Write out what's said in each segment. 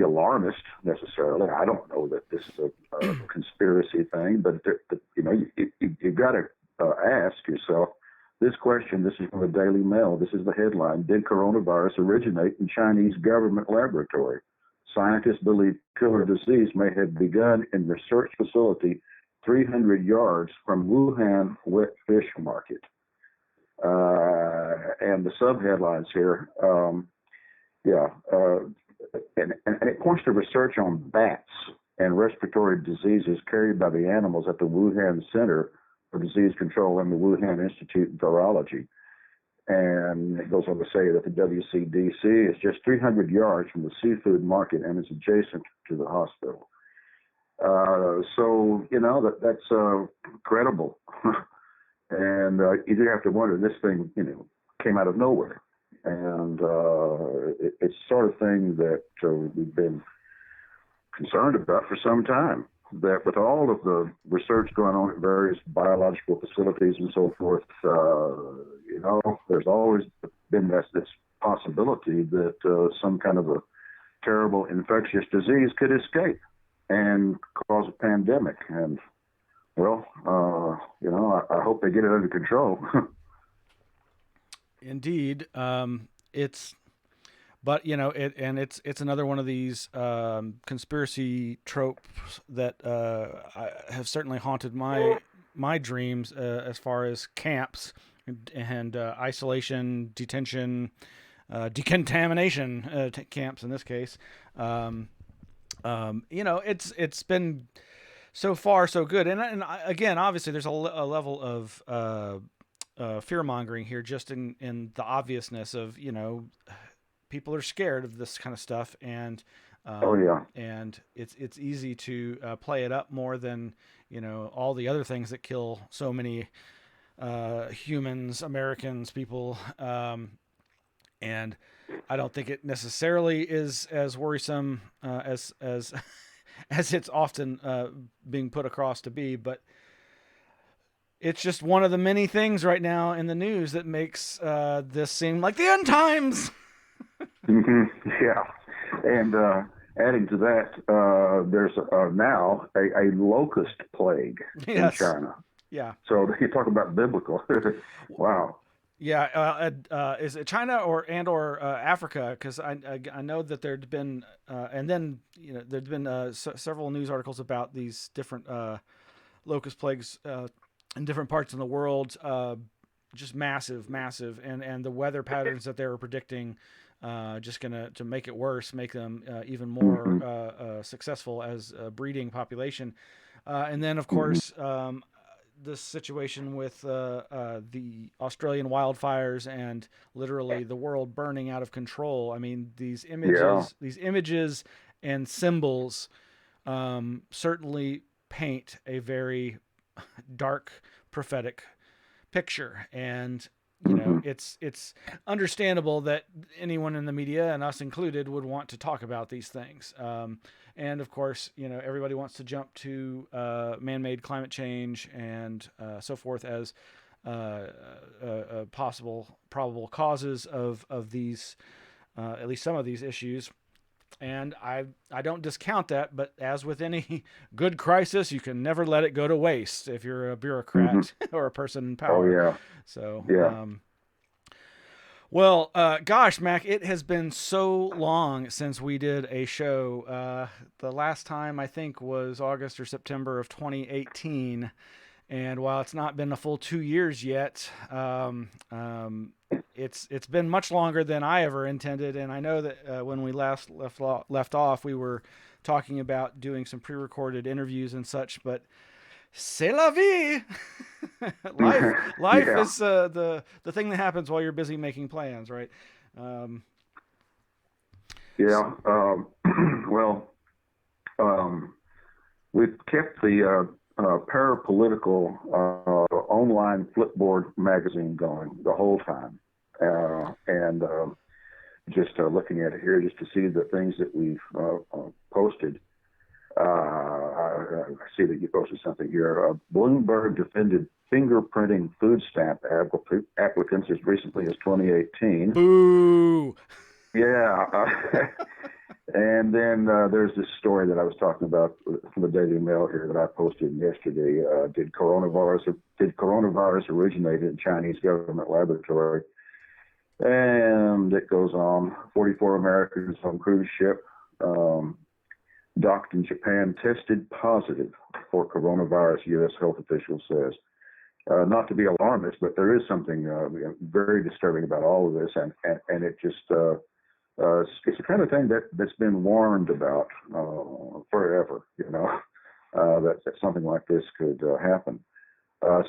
be alarmist necessarily. I don't know that this is a conspiracy thing, but you've got to ask yourself this question. This is from the Daily Mail. This is the headline: Did coronavirus originate in Chinese government laboratory? Scientists believe killer disease may have begun in research facility 300 yards from Wuhan wet fish market. And the subheadlines here, and it points to research on bats and respiratory diseases carried by the animals at the Wuhan Center for Disease Control and the Wuhan Institute of Virology. And it goes on to say that the WCDC is just 300 yards from the seafood market and is adjacent to the hospital. So, that's credible. And you do have to wonder, this thing, came out of nowhere. And it's sort of thing that we've been concerned about for some time, that with all of the research going on at various biological facilities and so forth, there's always been this possibility that some kind of a terrible infectious disease could escape and cause a pandemic. And, well, I hope they get it under control. Indeed. It's another one of these conspiracy tropes that have certainly haunted my dreams as far as camps and isolation, detention, decontamination camps in this case. It's been so far so good, and again, obviously, there's a level of fear mongering here, just in the obviousness of people are scared of this kind of stuff, and and it's easy to play it up more than all the other things that kill so many humans, Americans, people, and I don't think it necessarily is as worrisome as it's often being put across to be, but it's just one of the many things right now in the news that makes this seem like the end times. Yeah, and adding to that, there's now a locust plague in China. Yeah. So you talk about biblical. Wow. Yeah. Is it China or Africa? Because I know that there'd been and then there'd been several news articles about these different locust plagues in different parts of the world. Just massive, and the weather patterns that they were predicting. Just to make it worse, make them even more successful as a breeding population. And then, of course, this situation with the Australian wildfires and literally the world burning out of control. I mean, these images and symbols certainly paint a very dark, prophetic picture. And it's understandable that anyone in the media, and us included, would want to talk about these things. And of course, everybody wants to jump to man-made climate change and so forth as possible, probable causes of these, at least some of these issues. And I don't discount that, but as with any good crisis, you can never let it go to waste if you're a bureaucrat or a person in power. Oh, yeah. So, yeah. Well, gosh, Mac, it has been so long since we did a show. The last time, I think, was August or September of 2018. And while it's not been a full 2 years yet, it's been much longer than I ever intended. And I know that when we last left off, we were talking about doing some pre-recorded interviews and such, but c'est la vie. Life is the thing that happens while you're busy making plans, right? We've kept the parapolitical online Flipboard magazine going the whole time. And just looking at it here, just to see the things that we've posted. I see that you posted something here. Bloomberg defended fingerprinting food stamp applicants as recently as 2018. Boo! Yeah. And then there's this story that I was talking about from the Daily Mail here that I posted yesterday. Did coronavirus originate in Chinese government laboratory? And it goes on. 44 Americans on cruise ship docked in Japan tested positive for coronavirus, U.S. health official says. Not to be alarmist, but there is something very disturbing about all of this, and it just it's the kind of thing that's been warned about forever, that something like this could happen.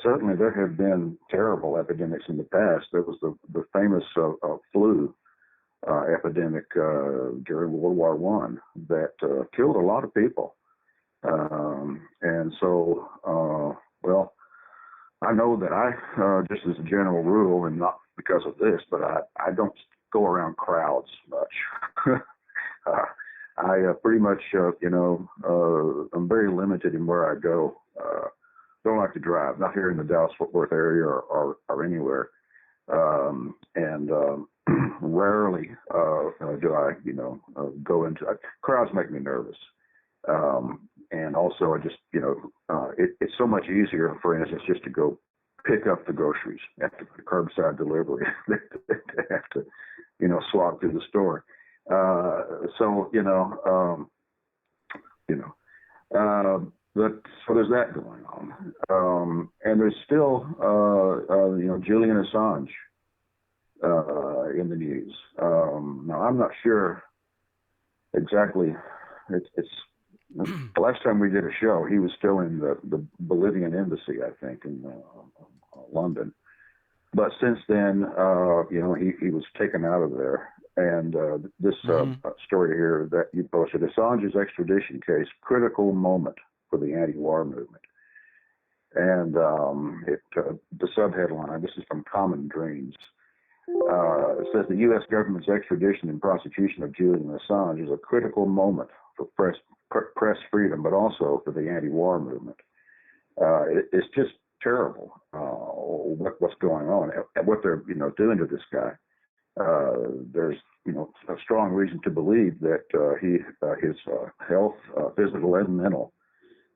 Certainly, there have been terrible epidemics in the past. There was the famous flu epidemic during World War I that killed a lot of people. And so, well, I know that I, just as a general rule, and not because of this, but I don't go around crowds much. I pretty much, I'm very limited in where I go. Don't like to drive, not here in the Dallas-Fort Worth area or anywhere. Rarely do I, go into crowds. Make me nervous. And also, I just, it's so much easier, for instance, just to go pick up the groceries after the curbside delivery to have to, slog through the store. But so there's that going on. And there's still, Julian Assange in the news. Now, I'm not sure exactly. It's the last time we did a show, he was still in the Bolivian embassy, I think, in London. But since then, he was taken out of there. And this story here that you posted, Assange's extradition case, critical moment for the anti-war movement. And the subheadline, this is from Common Dreams, it says the U.S. government's extradition and prosecution of Julian Assange is a critical moment for press freedom, but also for the anti-war movement. It's just terrible what's going on and what they're doing to this guy. There's a strong reason to believe that his health, physical and mental,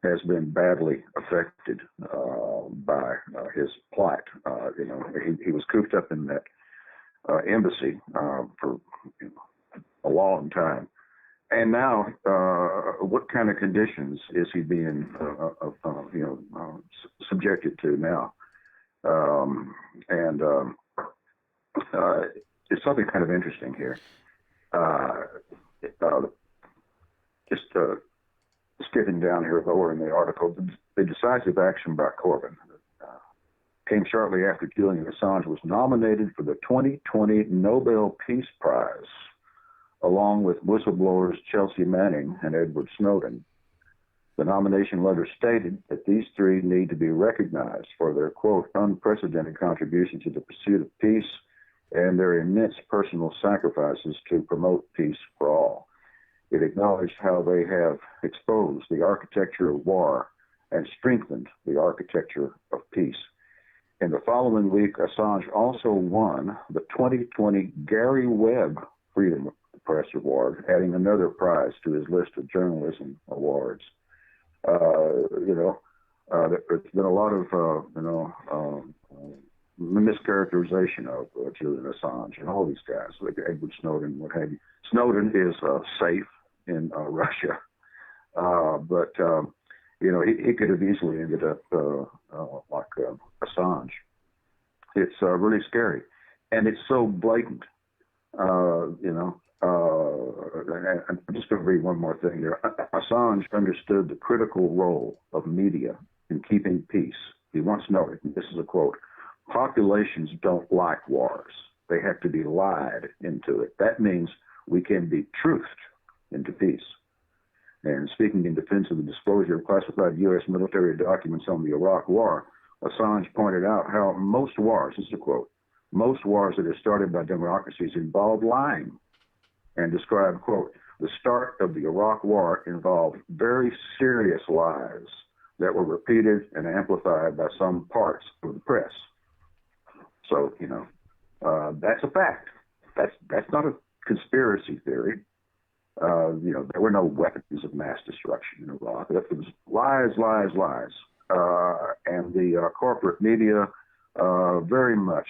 has been badly affected by his plight. He was cooped up in that embassy for a long time. And now, what kind of conditions is he being, subjected to now? There's something kind of interesting here. Skipping down here lower in the article, the decisive action by Corbyn came shortly after Julian Assange was nominated for the 2020 Nobel Peace Prize, along with whistleblowers Chelsea Manning and Edward Snowden. The nomination letter stated that these three need to be recognized for their, quote, unprecedented contribution to the pursuit of peace and their immense personal sacrifices to promote peace for all. It acknowledged how they have exposed the architecture of war and strengthened the architecture of peace. In the following week, Assange also won the 2020 Gary Webb Freedom of the Press Award, adding another prize to his list of journalism awards. There's been a lot of, mischaracterization of Julian Assange and all these guys, like Edward Snowden, what have you. Snowden is safe in Russia, but he could have easily ended up like Assange. It's really scary, and it's so blatant. I'm just going to read one more thing here. Assange understood the critical role of media in keeping peace. He once noted, and this is a quote, "Populations don't like wars. They have to be lied into it. That means we can be truthed into peace." And speaking in defense of the disclosure of classified U.S. military documents on the Iraq War, Assange pointed out how most wars, this is a quote, most wars that are started by democracies involve lying, and described, quote, the start of the Iraq War involved very serious lies that were repeated and amplified by some parts of the press. So, that's a fact. That's not a conspiracy theory. There were no weapons of mass destruction in Iraq. That was lies, lies, lies. And the corporate media very much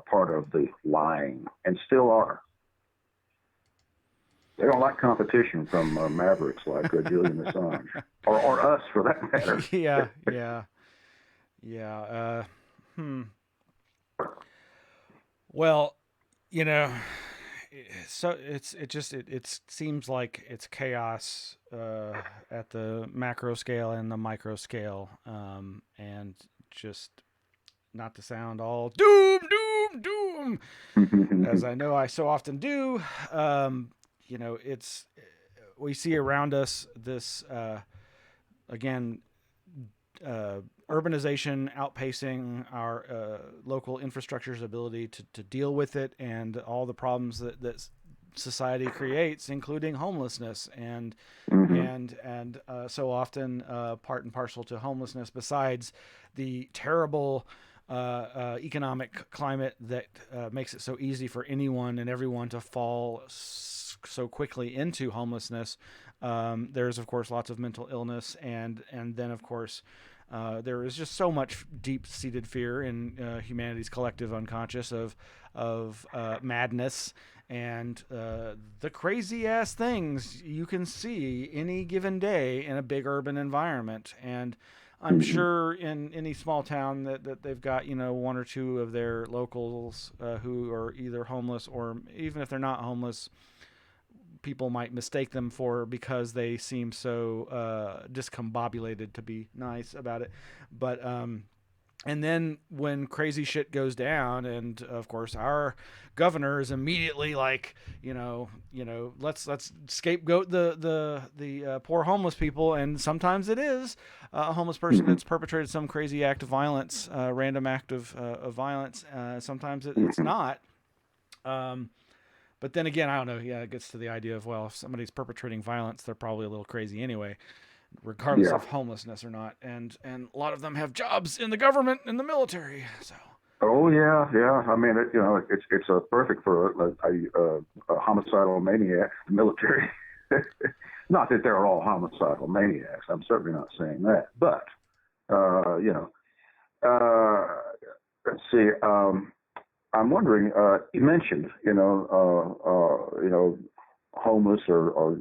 part of the lying, and still are. They don't like competition from mavericks like Julian Assange, or us for that matter. Yeah. Well, so it seems like it's chaos at the macro scale and the micro scale, and just not to sound all doom, as I know I so often do. We see around us this again. Urbanization outpacing our local infrastructure's ability to deal with it, and all the problems that society creates, including homelessness, and so often part and parcel to homelessness, besides the terrible economic climate that makes it so easy for anyone and everyone to fall so quickly into homelessness. There's of course lots of mental illness, and then of course there is just so much deep-seated fear in humanity's collective unconscious of madness and the crazy-ass things you can see any given day in a big urban environment. And I'm sure in any small town that they've got, one or two of their locals who are either homeless, or even if they're not homeless, people might mistake them for, because they seem so discombobulated to be nice about it. But and then when crazy shit goes down, and of course our governor is immediately like, let's scapegoat the poor homeless people, and sometimes it is a homeless person that's perpetrated some crazy act of violence, random act of violence. Sometimes it's not. But then again, I don't know. Yeah, it gets to the idea of, well, if somebody's perpetrating violence, they're probably a little crazy anyway, regardless of homelessness or not. And a lot of them have jobs in the government and the military. So. Oh yeah. I mean, it's perfect for a homicidal maniac, military. Not that they're all homicidal maniacs. I'm certainly not saying that. But let's see. I'm wondering. You mentioned, homeless or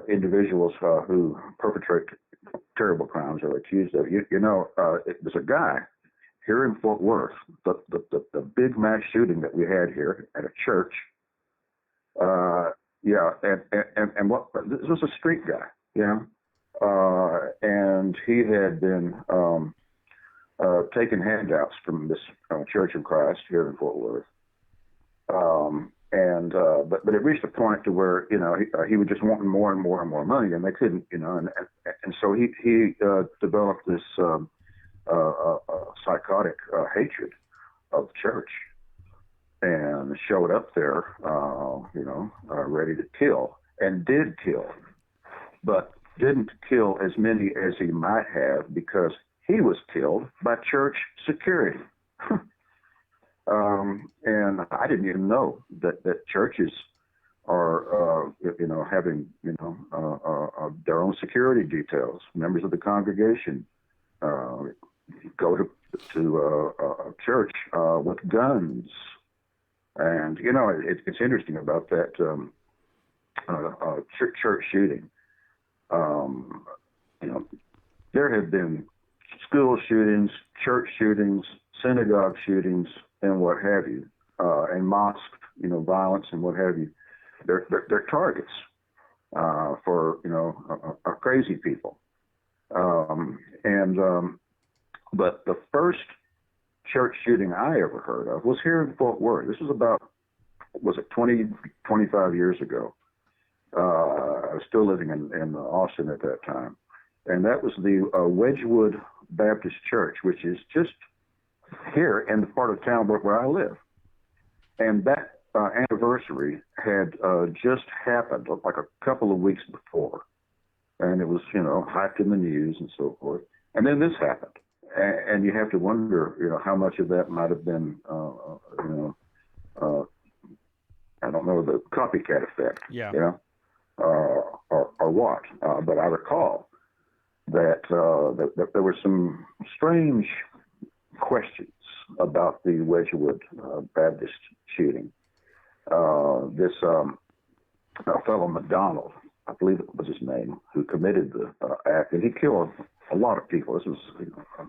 individuals who perpetrate terrible crimes or accused of. There's a guy here in Fort Worth. The big mass shooting that we had here at a church. And what this was a street guy. And he had been taking handouts from this Church of Christ here in Fort Worth. But it reached a point to where, he was just wanting more and more and more money, and they couldn't, and so he developed this psychotic hatred of church, and showed up there, ready to kill, and did kill, but didn't kill as many as he might have, because he was killed by church security. And I didn't even know that churches are, having, their own security details. Members of the congregation go to a church with guns. And, it's interesting about that church shooting. There have been school shootings, church shootings, synagogue shootings, and what have you, and mosque, violence and what have you. They're targets for crazy people. But the first church shooting I ever heard of was here in Fort Worth. This was about 20, 25 years ago. I was still living in Austin at that time. And that was the Wedgwood Baptist Church, which is just here in the part of town where I live. And that anniversary had just happened like a couple of weeks before. And it was, hyped in the news and so forth. And then this happened. And you have to wonder, how much of that might have been, don't know the copycat effect, yeah, or what. But I recall that there were some strange questions about the Wedgwood Baptist shooting. This fellow McDonald, I believe it was his name, who committed the act, and he killed a lot of people. This was a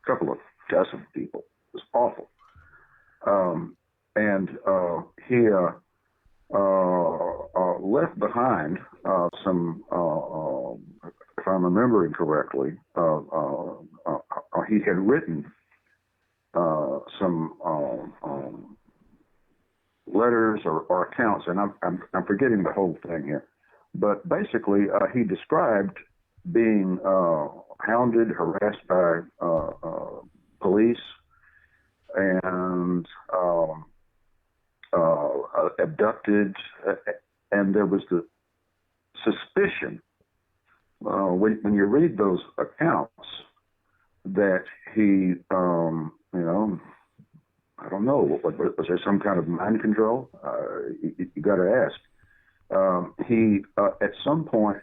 couple of dozen people. It was awful. And he left behind some, if I'm remembering correctly, he had written some letters or accounts, and I'm forgetting the whole thing here. But basically, he described being hounded, harassed by police, and abducted, and there was the suspicion when you read those accounts that he, I don't know, was there some kind of mind control? You got to ask. He at some point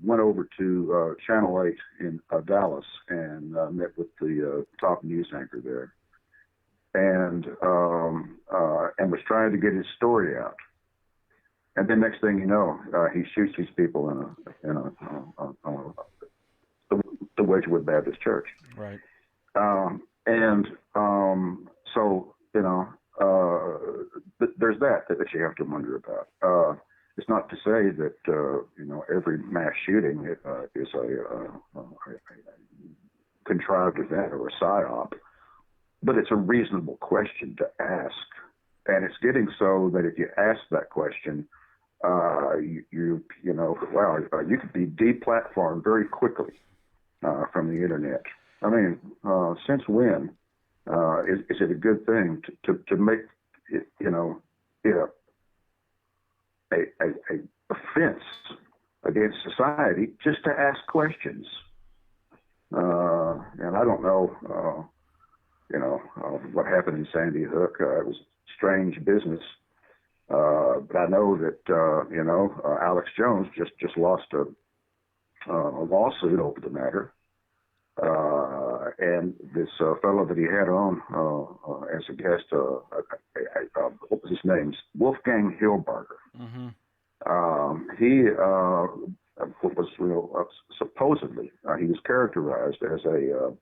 went over to Channel 8 in Dallas and met with the top news anchor there, and was trying to get his story out. And then next thing you know, he shoots these people in the Wedgwood Baptist Church. Right. So there's that you have to wonder about. It's not to say that every mass shooting is a contrived event or a psyop, but it's a reasonable question to ask, and it's getting so that if you ask that question, you could be deplatformed very quickly from the internet. I mean, since when is it a good thing to make it, a offense against society just to ask questions? And I don't know, what happened in Sandy Hook. It was strange business. But I know that, Alex Jones just lost a lawsuit over the matter. And this fellow that he had on as a guest, what was his name? Wolfgang Hilbarger. Mm-hmm. He was supposedly he was characterized as a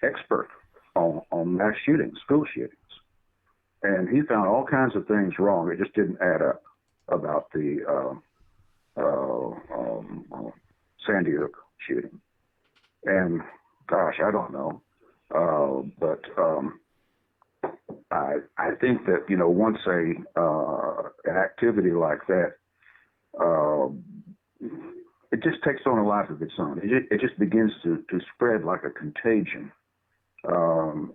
expert on mass shootings, school shootings, and he found all kinds of things wrong. It just didn't add up about the Sandy Hook shooting. And gosh, I don't know, but I think that once an activity like that, it just takes on a life of its own. It just begins to spread like a contagion. The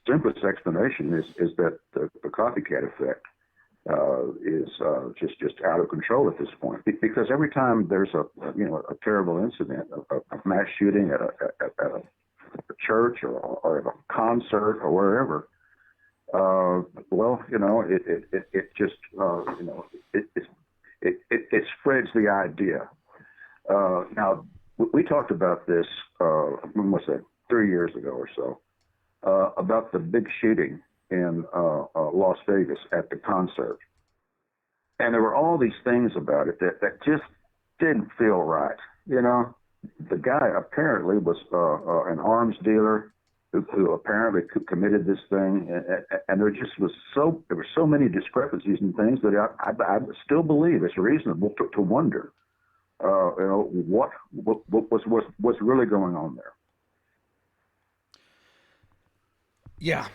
simplest explanation is that the copycat effect is just out of control at this point. Because every time there's a terrible incident, a mass shooting at a church or at a concert or wherever, it spreads the idea. Now, we talked about this, when was that, 3 years ago or so, about the big shooting in Las Vegas at the concert. And there were all these things about it that just didn't feel right. The guy apparently was an arms dealer who apparently committed this thing, and there were so many discrepancies and things that I still believe it's reasonable to wonder, what was really going on there. Yeah.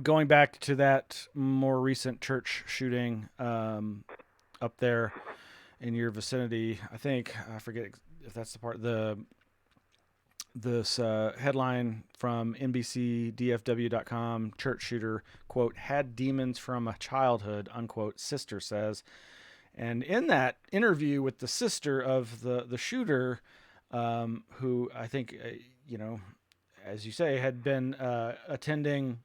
Going back to that more recent church shooting up there in your vicinity, I forget if that's the part, this headline from NBCDFW.com, church shooter, quote, had demons from a childhood, unquote, sister says. And in that interview with the sister of the shooter, who I think, as you say, had been attending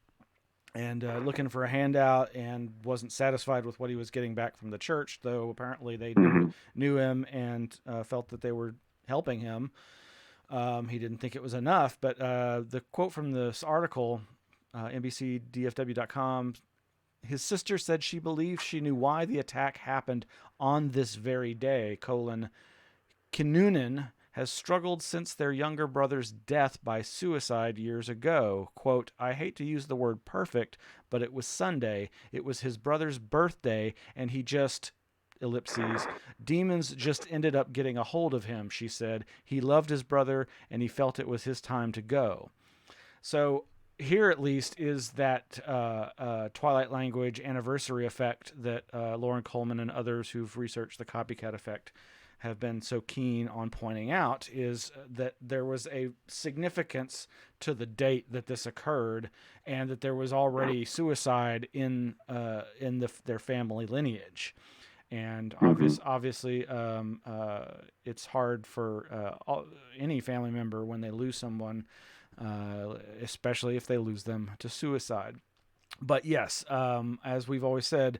and looking for a handout and wasn't satisfied with what he was getting back from the church, though apparently they knew him and felt that they were helping him. He didn't think it was enough, but the quote from this article, NBCDFW.com, his sister said she believed she knew why the attack happened on this very day, Kinnunen has struggled since their younger brother's death by suicide years ago. Quote, I hate to use the word perfect, but it was Sunday. It was his brother's birthday, and he just... ellipses. Demons just ended up getting a hold of him, she said. He loved his brother, and he felt it was his time to go. So here, at least, is that Twilight language anniversary effect that Lauren Coleman and others who've researched the copycat effect have been so keen on pointing out, is that there was a significance to the date that this occurred, and that there was already suicide in their family lineage. And obviously, it's hard for any family member when they lose someone, especially if they lose them to suicide. But yes, as we've always said,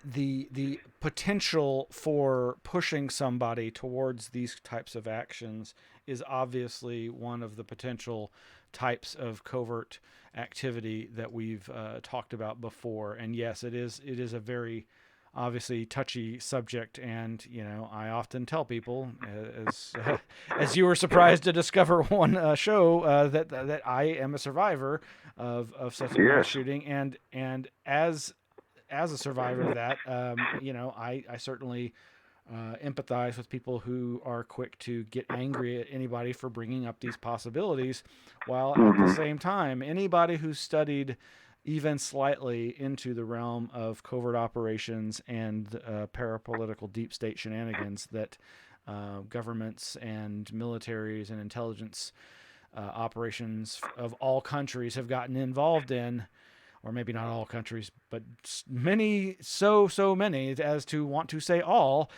the potential for pushing somebody towards these types of actions is obviously one of the potential types of covert activity that we've talked about before. And yes, it is a very obviously touchy subject, and I often tell people, as you were surprised to discover one show, that I am a survivor of such a mass shooting, and as a survivor of that, I certainly empathize with people who are quick to get angry at anybody for bringing up these possibilities, while at the same time, anybody who's studied even slightly into the realm of covert operations and parapolitical deep state shenanigans that governments and militaries and intelligence operations of all countries have gotten involved in, or maybe not all countries, but many, so many as to want to say all,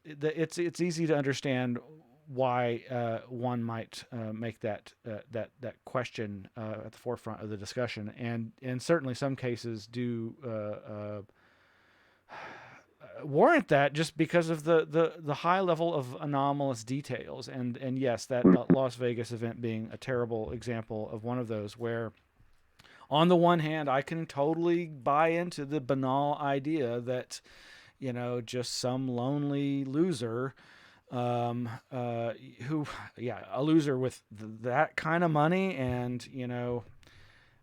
it's easy to understand why one might make that question at the forefront of the discussion, and certainly some cases do warrant that, just because of the high level of anomalous details, and yes, that Las Vegas event being a terrible example of one of those, where on the one hand I can totally buy into the banal idea that just some lonely loser a loser with that kind of money, and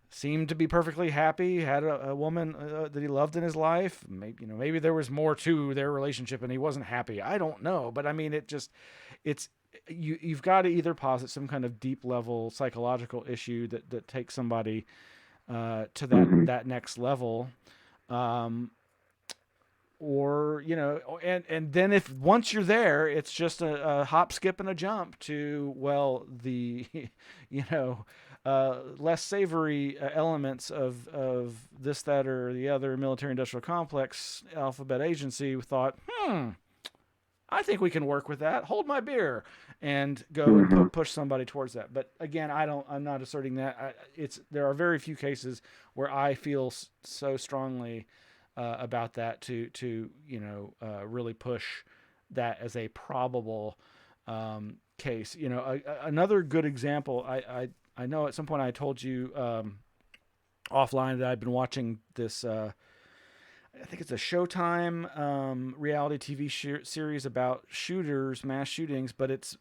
seemed to be perfectly happy, had a woman that he loved in his life. Maybe there was more to their relationship and he wasn't happy. I don't know, but I mean, you've got to either posit some kind of deep level psychological issue that takes somebody to that next level, or and then if once you're there, it's just a hop, skip, and a jump to the less savory elements of this, that, or the other military-industrial complex alphabet agency. Thought, I think we can work with that. Hold my beer, and go and push somebody towards that. But again, I'm not asserting that. There are very few cases where I feel so strongly about that to really push that as a probable case. Another good example. I know at some point I told you offline that I'd been watching this. I think it's a Showtime reality TV series about mass shootings, but it's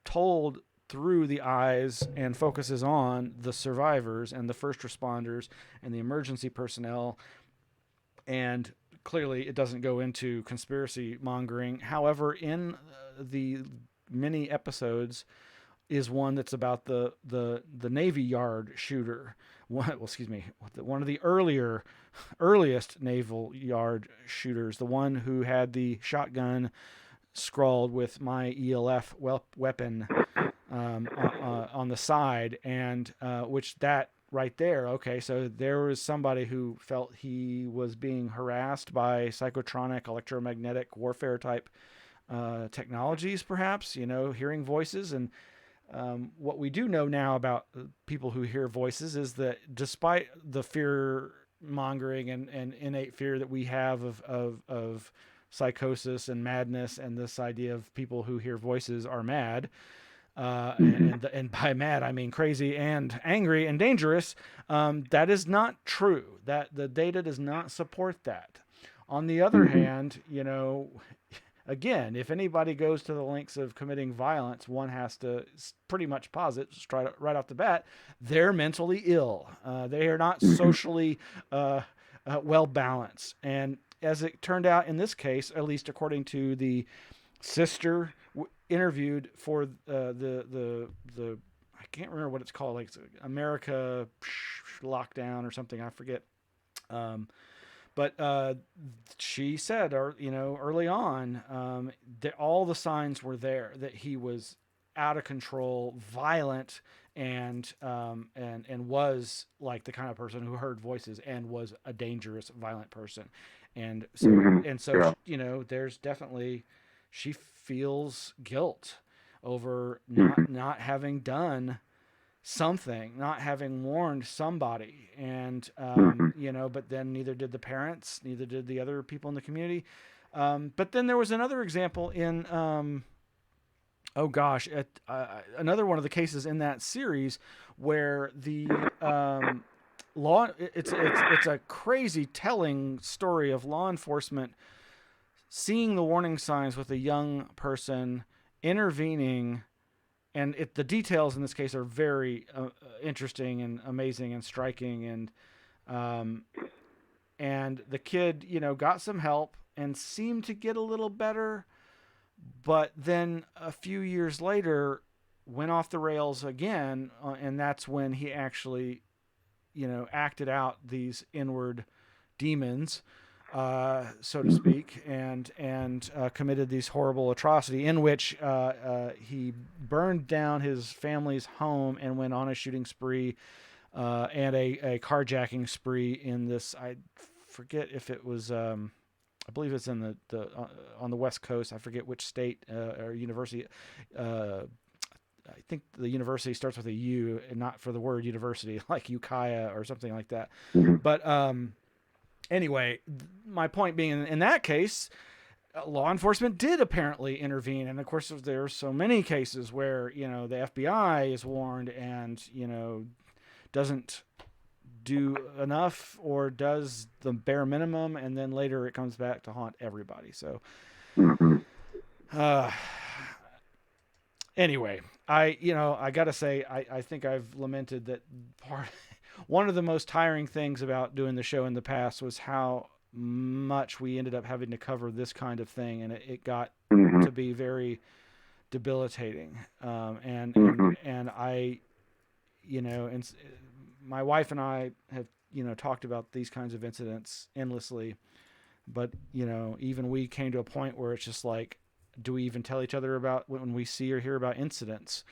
told through the eyes and focuses on the survivors and the first responders and the emergency personnel. And clearly it doesn't go into conspiracy mongering. However, in the many episodes is one that's about the Navy Yard shooter. One of the earliest Naval Yard shooters, the one who had the shotgun scrawled with "my ELF weapon" on the side, and which that right there. Okay, so there was somebody who felt he was being harassed by psychotronic, electromagnetic warfare type technologies, perhaps, hearing voices. And what we do know now about people who hear voices is that despite the fear mongering and innate fear that we have of psychosis and madness, and this idea of people who hear voices are mad, and by mad I mean crazy and angry and dangerous, that is not true. That the data does not support that. On the other hand, again, if anybody goes to the lengths of committing violence, one has to pretty much posit right off the bat, they're mentally ill. They are not socially well balanced. And as it turned out in this case, at least according to the sister interviewed for the I can't remember what it's called, like America lockdown or something, I forget. But she said, early on, that all the signs were there that he was out of control, violent, and was like the kind of person who heard voices and was a dangerous, violent person. And so, there's definitely, she feels guilt over not having done something, not having warned somebody. And, but then neither did the parents, neither did the other people in the community. But then there was another example in, another one of the cases in that series where the, it's a crazy telling story of law enforcement seeing the warning signs with a young person, intervening, and the details in this case are very interesting and amazing and striking. And the kid, got some help and seemed to get a little better, but then a few years later went off the rails again. And that's when he actually, acted out these inward demons, so to speak, and committed these horrible atrocity in which he burned down his family's home and went on a shooting spree and a carjacking spree in this. I forget if it was. I believe it's in the on the West Coast. I forget which state or university. I think the university starts with a U, and not for the word university, like Ukiah or something like that. But anyway, my point being, in that case, law enforcement did apparently intervene. And of course, there are so many cases where, the FBI is warned and, doesn't do enough or does the bare minimum. And then later it comes back to haunt everybody. So, anyway, I gotta say, I think I've lamented that one of the most tiring things about doing the show in the past was how much we ended up having to cover this kind of thing, and it got to be very debilitating. And I, and my wife and I have, talked about these kinds of incidents endlessly, but, even we came to a point where it's just like, do we even tell each other about when we see or hear about incidents?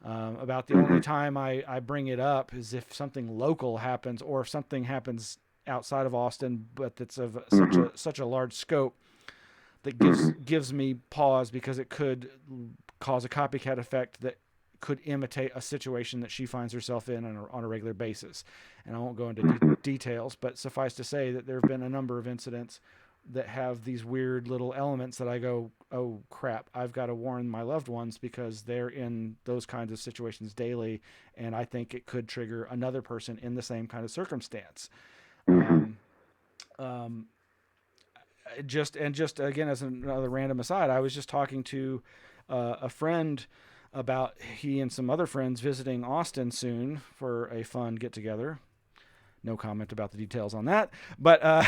About the only time I bring it up is if something local happens, or if something happens outside of Austin, but that's of such a large scope that gives me pause, because it could cause a copycat effect that could imitate a situation that she finds herself in on a regular basis. And I won't go into details, but suffice to say that there have been a number of incidents that have these weird little elements that I go, oh crap, I've got to warn my loved ones, because they're in those kinds of situations daily. And I think it could trigger another person in the same kind of circumstance. Just again, as another random aside, I was just talking to a friend about he and some other friends visiting Austin soon for a fun get together. No comment about the details on that, but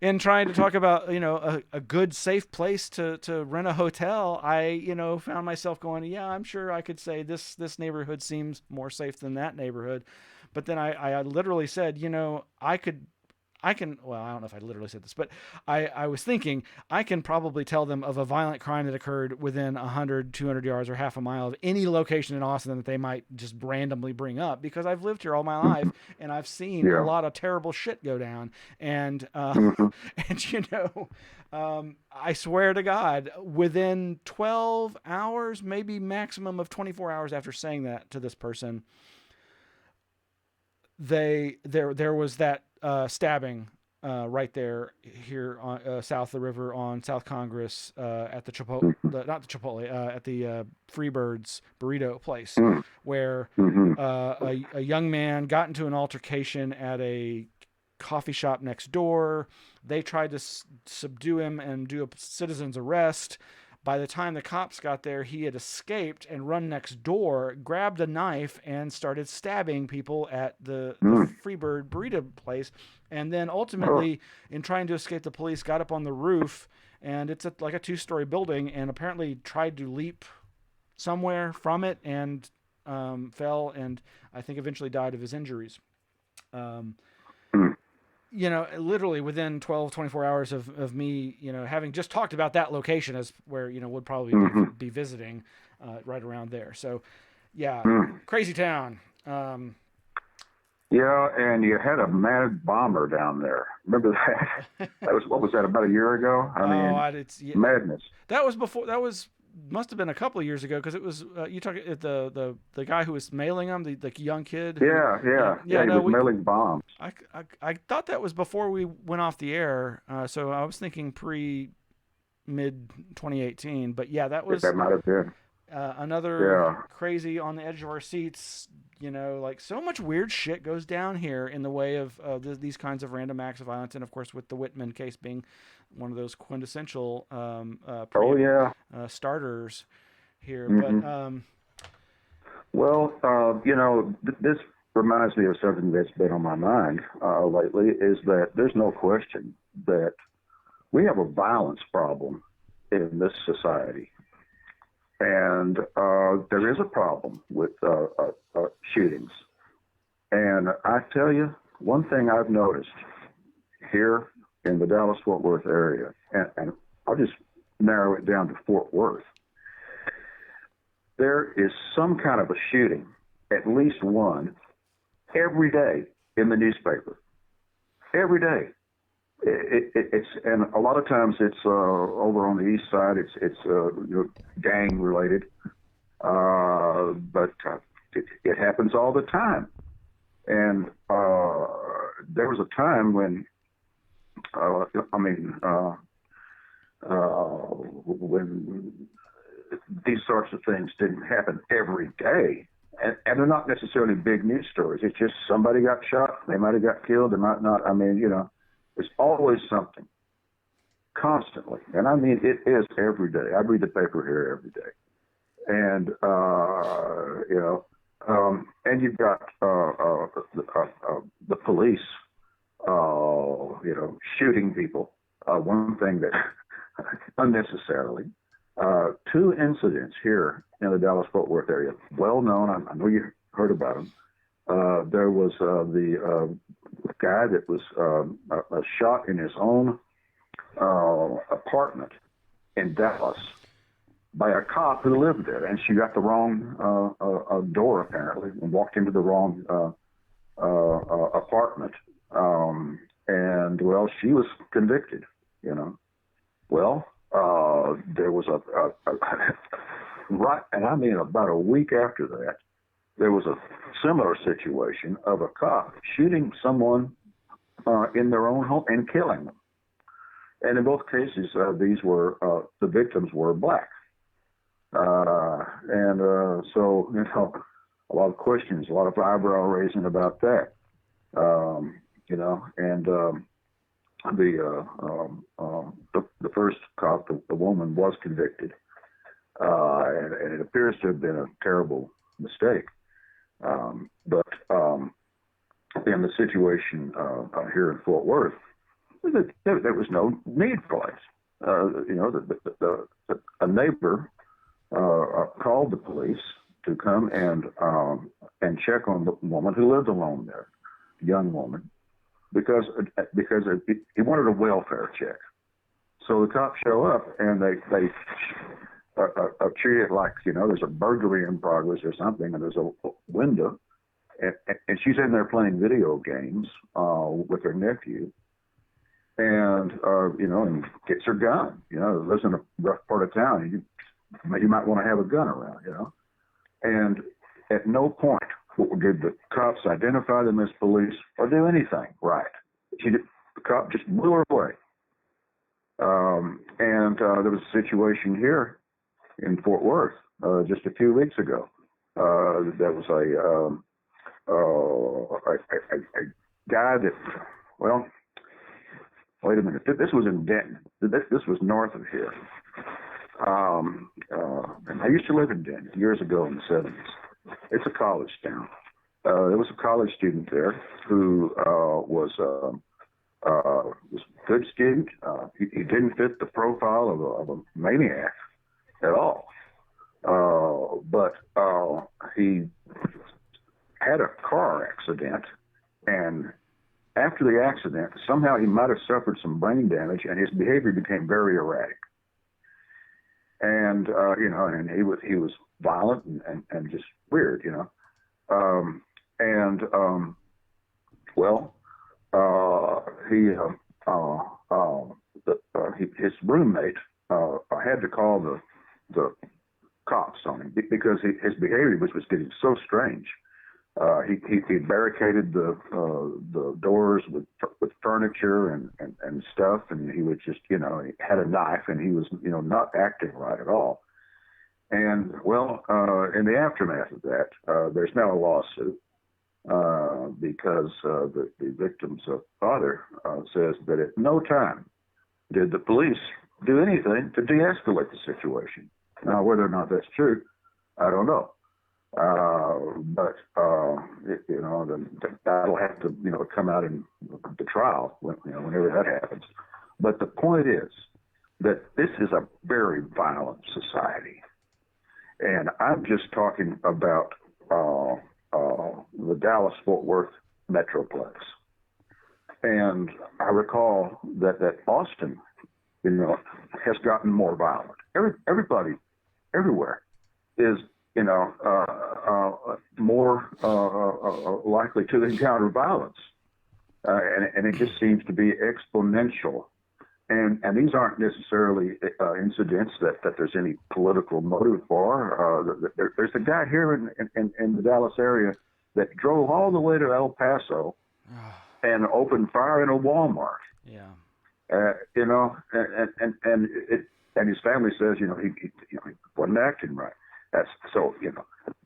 in trying to talk about, a good, safe place to rent a hotel, I, found myself going, yeah, I'm sure I could say this neighborhood seems more safe than that neighborhood. But then I literally said, I don't know if I literally said this, but I was thinking I can probably tell them of a violent crime that occurred within 100, 200 yards or half a mile of any location in Austin that they might just randomly bring up, because I've lived here all my life and I've seen a lot of terrible shit go down. And, I swear to God, within 12 hours, maybe maximum of 24 hours after saying that to this person, there was that stabbing right there here on south of the river on South Congress at the Chipotle, at the Freebirds burrito place, where a young man got into an altercation at a coffee shop next door. They tried to subdue him and do a citizen's arrest. By the time the cops got there, he had escaped and run next door, grabbed a knife, and started stabbing people at the Freebird burrito place. And then ultimately, in trying to escape the police, got up on the roof, and it's like a 2-story building, and apparently tried to leap somewhere from it and fell, and I think eventually died of his injuries. Literally within 12, 24 hours of me, having just talked about that location as where, would probably be visiting right around there. So, yeah, crazy town. Yeah, and you had a mad bomber down there. Remember that? What was that, about a year ago? Madness. That was must have been a couple of years ago, because it was you talking the guy who was mailing them, the young kid. He was mailing bombs. I thought that was before we went off the air, so I was thinking mid 2018. But yeah, that might have been another crazy on the edge of our seats. Like so much weird shit goes down here in the way of these kinds of random acts of violence, and of course with the Whitman case being one of those quintessential starters here. But this reminds me of something that's been on my mind lately, is that there's no question that we have a violence problem in this society. And there is a problem with shootings. And I tell you, one thing I've noticed here in the Dallas-Fort Worth area, and I'll just narrow it down to Fort Worth, there is some kind of a shooting, at least one, every day in the newspaper. Every day. It's and a lot of times it's over on the east side. It's gang related, but it happens all the time. And there was a time when, when these sorts of things didn't happen every day. And they're not necessarily big news stories. It's just somebody got shot. They might have got killed. They might not. There's always something, constantly. And it is every day. I read the paper here every day. And, and you've got the police, shooting people. One thing that unnecessarily. 2 incidents here in the Dallas-Fort Worth area, well known. I know you heard about them. There was the guy that was shot in his own apartment in Dallas by a cop who lived there, and she got the wrong door apparently and walked into the wrong apartment. And she was convicted. There was about a week after that, there was a similar situation of a cop shooting someone in their own home and killing them. And in both cases, these were the victims were black. So a lot of questions, a lot of eyebrow raising about that. The first cop, the woman, was convicted, and it appears to have been a terrible mistake. But in the situation here in Fort Worth, there was no need for it. A neighbor called the police to come and check on the woman who lived alone there, young woman. because he wanted a welfare check. So the cops show up and they treat it like, there's a burglary in progress or something, and there's a window, and she's in there playing video games with her nephew, and and gets her gun. Lives in a rough part of town. You might want to have a gun around, And at no point did the cops identify them as police or do anything right. The cop just blew her away. And there was a situation here in Fort Worth just a few weeks ago. There was a guy that, wait a minute. This was in Denton. This was north of here. And I used to live in Denton years ago in the 70s. It's a college town. There was a college student there who was a good student. He didn't fit the profile of a maniac at all. But he had a car accident, and after the accident, somehow he might have suffered some brain damage, and his behavior became very erratic. And and he was violent and just weird, his roommate had to call the cops on him because his behavior was getting so strange. He barricaded the doors with furniture and stuff, and he would just, he had a knife, and he was, not acting right at all. And in the aftermath of that, there's now a lawsuit because the victim's father says that at no time did the police do anything to de-escalate the situation. Now, whether or not that's true, I don't know. But that'll have to, come out in the trial, whenever that happens. But the point is that this is a very violent society. And I'm just talking about the Dallas-Fort Worth Metroplex. And I recall that Austin, has gotten more violent. Everybody, everywhere, is more likely to encounter violence, and it just seems to be exponential. And these aren't necessarily incidents that there's any political motive for. There's a guy here in the Dallas area that drove all the way to El Paso and opened fire in a Walmart. Yeah. And his family says, he wasn't acting right.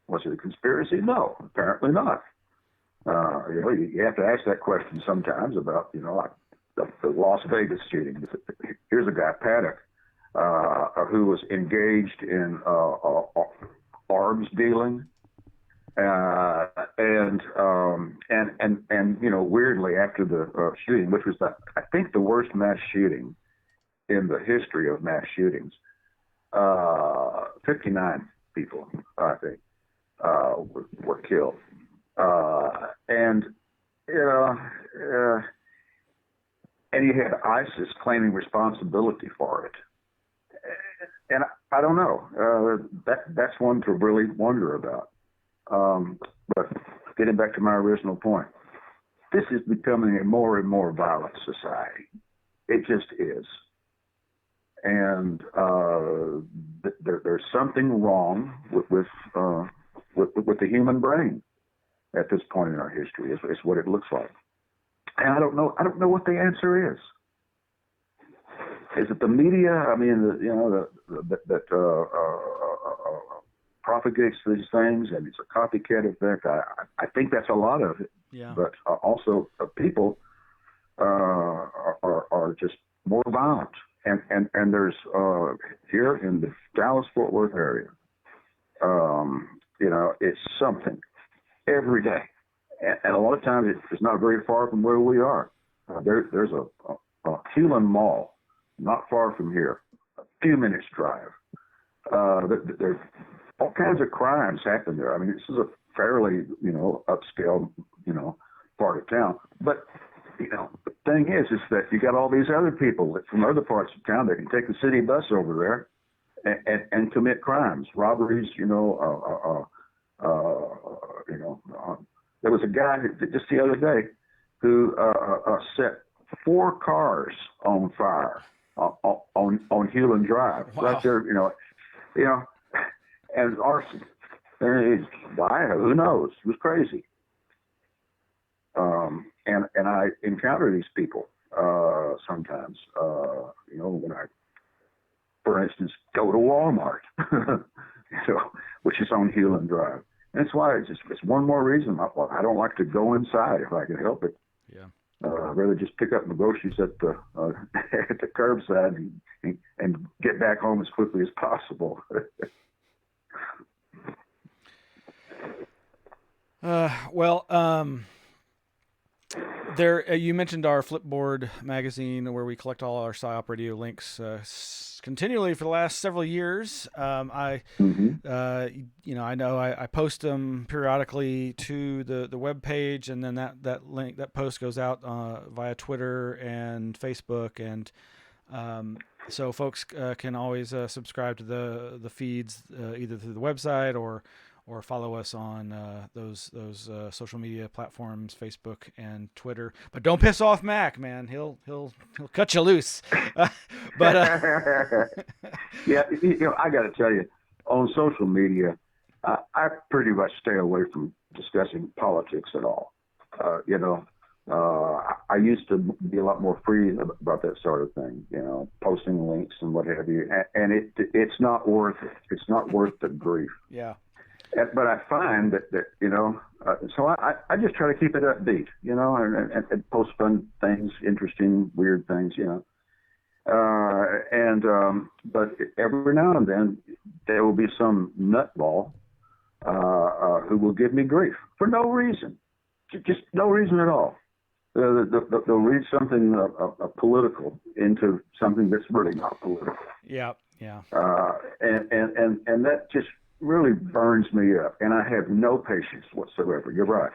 Was it a conspiracy? No, apparently not. You have to ask that question sometimes about, like the Las Vegas shooting. Here's a guy, Paddock, who was engaged in arms dealing, and weirdly after the shooting, which was I think the worst mass shooting in the history of mass shootings, 59 people, I think, were killed, and you had ISIS claiming responsibility for it, and I don't know. That's one to really wonder about. But getting back to my original point, this is becoming a more and more violent society. It just is. And there's something wrong with the human brain at this point in our history. Is what it looks like. And I don't know what the answer is. Is it the media? I mean, that propagates these things, and it's a copycat effect. I think that's a lot of it. Yeah. But also people are just more violent. And there's here in the Dallas-Fort Worth area, it's something every day, and a lot of times it's not very far from where we are. There's a Hewlin Mall not far from here, a few minutes drive. There's all kinds of crimes happen there. I mean, this is a fairly upscale part of town, but thing is that you got all these other people from other parts of town that can take the city bus over there and commit crimes, robberies. There was a guy just the other day who set 4 cars on fire on Hewlin Drive, right there. And arson. Why? Who knows? It was crazy. And I encounter these people sometimes. When I, for instance, go to Walmart, which is on Hewlin Drive. And that's why it's one more reason I don't like to go inside if I can help it. Yeah. I'd rather just pick up my groceries at the at the curbside and get back home as quickly as possible. There, you mentioned our Flipboard magazine where we collect all our PsiOp Radio links continually for the last several years. I know I post them periodically to the web page, and then that post goes out via Twitter and Facebook, and so folks can always subscribe to the feeds either through the website or follow us on those social media platforms, Facebook and Twitter. But don't piss off Mac, man. He'll cut you loose. But yeah, I got to tell you, on social media, I pretty much stay away from discussing politics at all. I used to be a lot more free about that sort of thing, posting links and what have you, and it's not worth it. It's not worth the grief. Yeah. But I find that so I just try to keep it upbeat, and post fun things, interesting, weird things, but every now and then there will be some nutball who will give me grief for no reason, just no reason at all. They'll read something political into something that's really not political. Yeah, yeah. And that just really burns me up, and I have no patience whatsoever. You're right.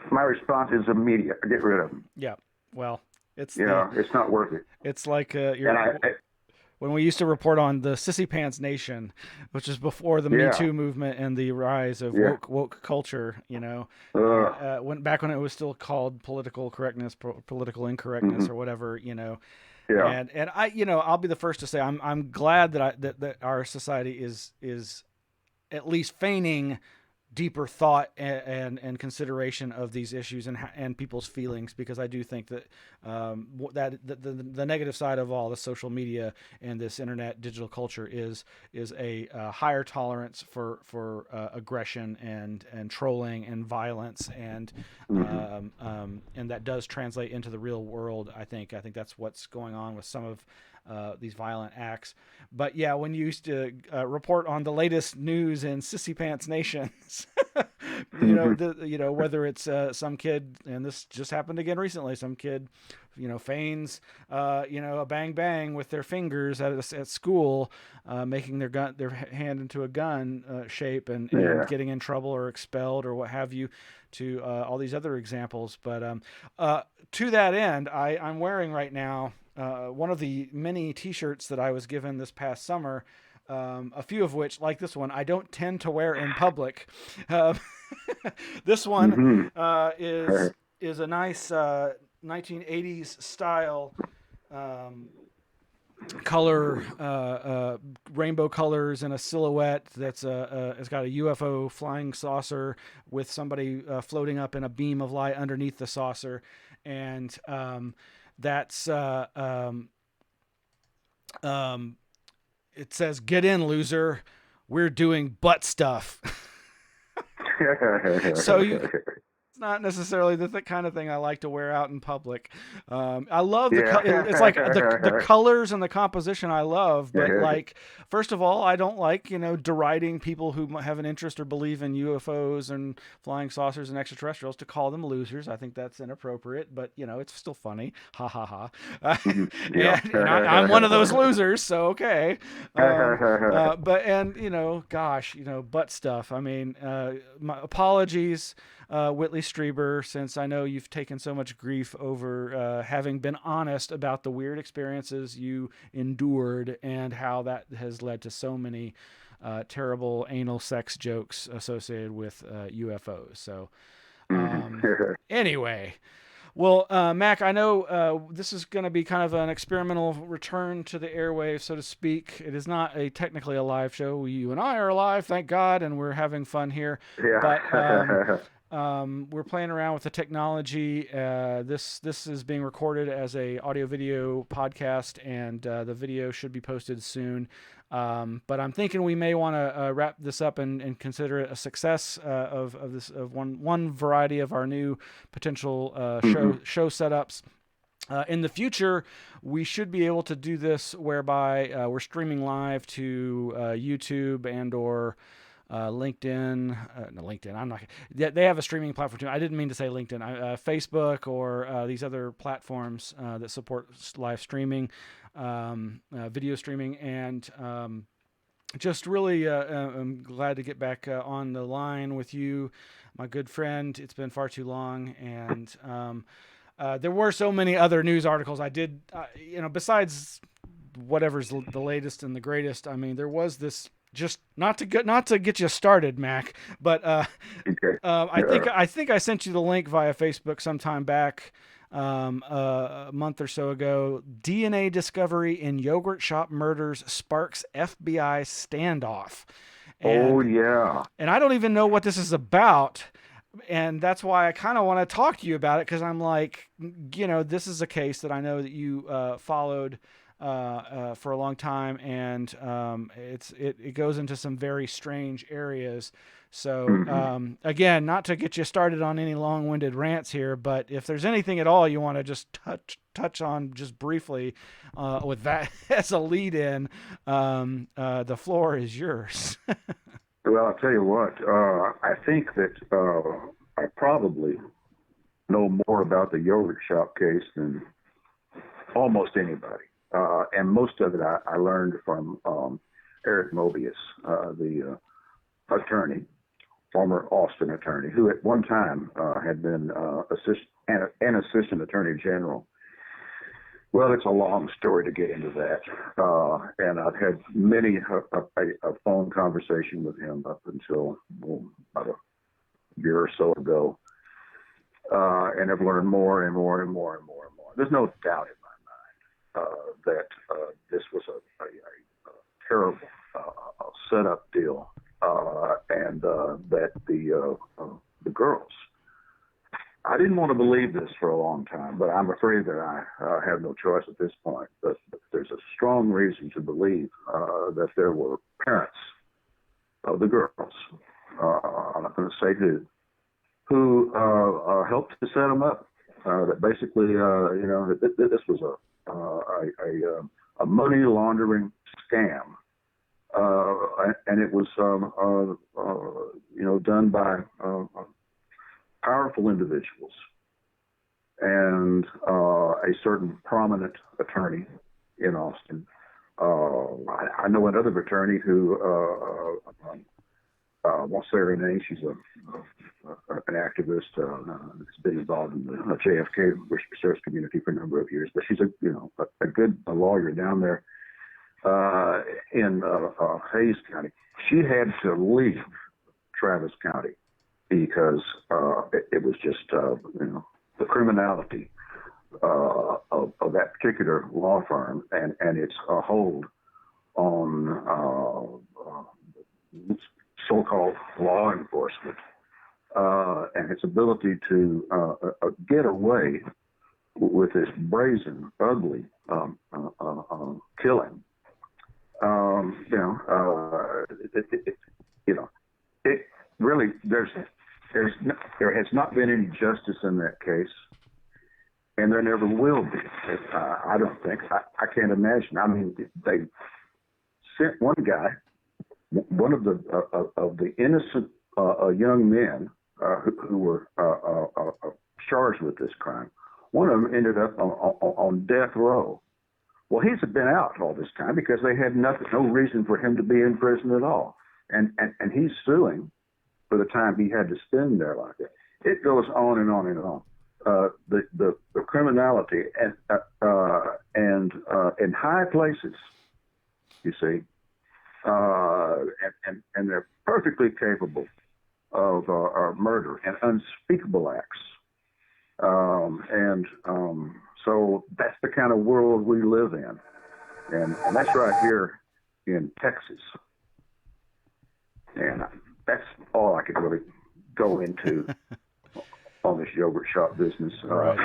My response is immediate. Get rid of them. Yeah. Well, it's it's not worth it. It's like when we used to report on the Sissy Pants Nation, which is before the Me Too movement and the rise of woke culture. Back when it was still called political correctness, political incorrectness, or whatever. Yeah. And I, I'll be the first to say I'm glad that our society is at least feigning deeper thought and consideration of these issues and people's feelings, because I do think that the negative side of all the social media and this internet digital culture is a higher tolerance for aggression and trolling and violence and that does translate into the real world. I think that's what's going on with some of these violent acts. But yeah, when you used to report on the latest news in Sissy Pants Nations, whether it's some kid, and this just happened again recently, some kid, feigns, a bang bang with their fingers at school, making their hand into a gun shape and getting in trouble or expelled or what have you, to all these other examples. But to that end, I'm wearing right now one of the many T-shirts that I was given this past summer, a few of which, like this one, I don't tend to wear in public. This one is a nice 1980s style color, rainbow colors and a silhouette that's it's got a UFO flying saucer with somebody floating up in a beam of light underneath the saucer, and that's it says, "Get in, loser. We're doing butt stuff." So it's not necessarily the kind of thing I like to wear out in public. I love it's like the colors and the composition I love, but like, first of all, I don't like, deriding people who have an interest or believe in UFOs and flying saucers and extraterrestrials, to call them losers. I think that's inappropriate, but it's still funny. Ha ha ha. I'm one of those losers, so okay. Gosh, butt stuff. I mean, my apologies, Whitley Strieber, since I know you've taken so much grief over having been honest about the weird experiences you endured and how that has led to so many terrible anal sex jokes associated with UFOs. So anyway, well, Mac, I know this is going to be kind of an experimental return to the airwaves, so to speak. It is not technically a live show. You and I are live, thank God, and we're having fun here. Yeah. But we're playing around with the technology. This is being recorded as a audio-video podcast, and the video should be posted soon. But I'm thinking we may want to wrap this up and consider it a success of one variety of our new potential show setups. In the future, we should be able to do this whereby we're streaming live to YouTube and/or LinkedIn. No, LinkedIn. I'm not. They have a streaming platform too. I didn't mean to say LinkedIn. Facebook or these other platforms that support live streaming. Video streaming, and just really I'm glad to get back on the line with you, my good friend. It's been far too long, and there were so many other news articles I did, besides whatever's the latest and the greatest. I mean, there was this, just not to get you started, Mac, but okay. I think I sent you the link via Facebook sometime back. A month or so ago, DNA discovery in yogurt shop murders sparks FBI standoff. And I don't even know what this is about. And that's why I kind of want to talk to you about it. 'Cause I'm like, this is a case that I know that you, followed, for a long time. And, it goes into some very strange areas. So, again, not to get you started on any long-winded rants here, but if there's anything at all you want to just touch on just briefly with that as a lead-in, the floor is yours. Well, I'll tell you what. I think that I probably know more about the yogurt shop case than almost anybody. And most of it I learned from Eric Mobius, the attorney, former Austin attorney, who at one time had been an assistant attorney general. Well, it's a long story to get into that. And I've had many a phone conversation with him up until about a year or so ago. And I've learned more and more and more and more and more. There's no doubt in my mind that this was a terrible setup deal. And that the girls, I didn't want to believe this for a long time, but I'm afraid that I have no choice at this point. But there's a strong reason to believe that there were parents of the girls, I'm not going to say who helped to set them up. That basically, this was a money laundering scam. And it was, done by powerful individuals and a certain prominent attorney in Austin. I know another attorney who won't say her name. She's an activist that's been involved in the JFK research community for a number of years. But she's a good lawyer down there. In Hayes County, she had to leave Travis County because it was just the criminality of that particular law firm and its hold on so-called law enforcement and its ability to get away with this brazen, ugly killing. It really there has not been any justice in that case, and there never will be. I don't think. I can't imagine. I mean, they sent one guy, one of the innocent young men who were charged with this crime. One of them ended up on death row. Well, he's been out all this time because they had no reason for him to be in prison at all. And he's suing for the time he had to spend there like that. It goes on and on and on. The criminality and in high places, you see, and they're perfectly capable of murder and unspeakable acts. So that's the kind of world we live in. And that's right here in Texas. And that's all I could really go into on this yogurt shop business. Right.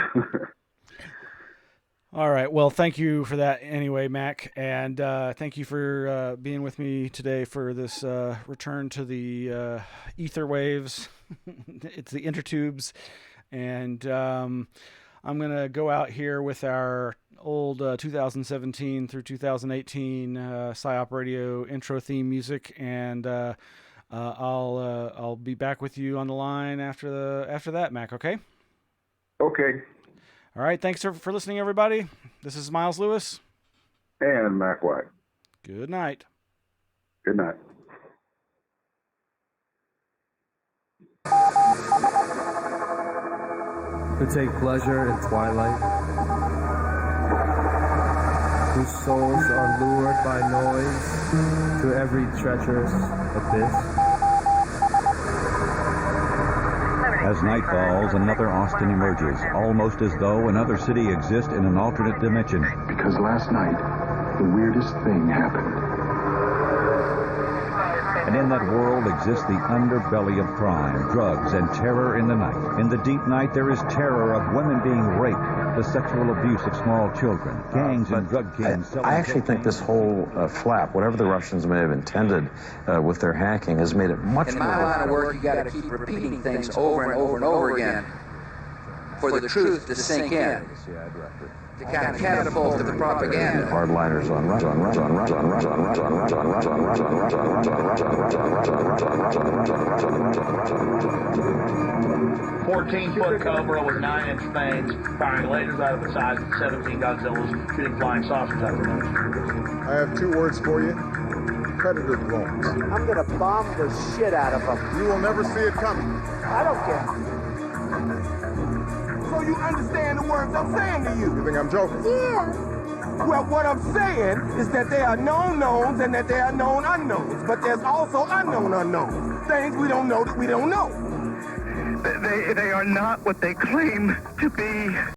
All right. Well, thank you for that anyway, Mac. And thank you for being with me today for this return to the ether waves. It's the intertubes. And I'm going to go out here with our old 2017 through 2018 PsiOp Radio intro theme music. And I'll be back with you on the line after that, Mac, okay? Okay. All right, thanks for listening, everybody. This is Miles Lewis. And Mac White. Good night. Good night. Who take pleasure in twilight, whose souls are lured by noise to every treacherous abyss. As night falls, another Austin emerges, almost as though another city exists in an alternate dimension. Because last night, the weirdest thing happened. And in that world exists the underbelly of crime, drugs, and terror in the night. In the deep night, there is terror of women being raped, the sexual abuse of small children, gangs and drug kings. I actually think this whole flap, whatever the Russians may have intended with their hacking, has made it much more... In my line of work, you got to keep repeating things over and over and over again for the truth to sink in. To kind of catapult the propaganda. Hardliners on 14-foot Cobra with 9-inch fangs, firing lasers out of its eyes with 17 Godzillas, shooting flying saucers out of their nose. I have 2 words for you. Predator drones. I'm gonna bomb the shit out of them. You will never see it coming. I don't care. So you understand the words I'm saying to you? You think I'm joking? Yeah. Well, what I'm saying is that there are known knowns and that there are known unknowns. But there's also unknown unknowns. Things we don't know that we don't know. They are not what they claim to be.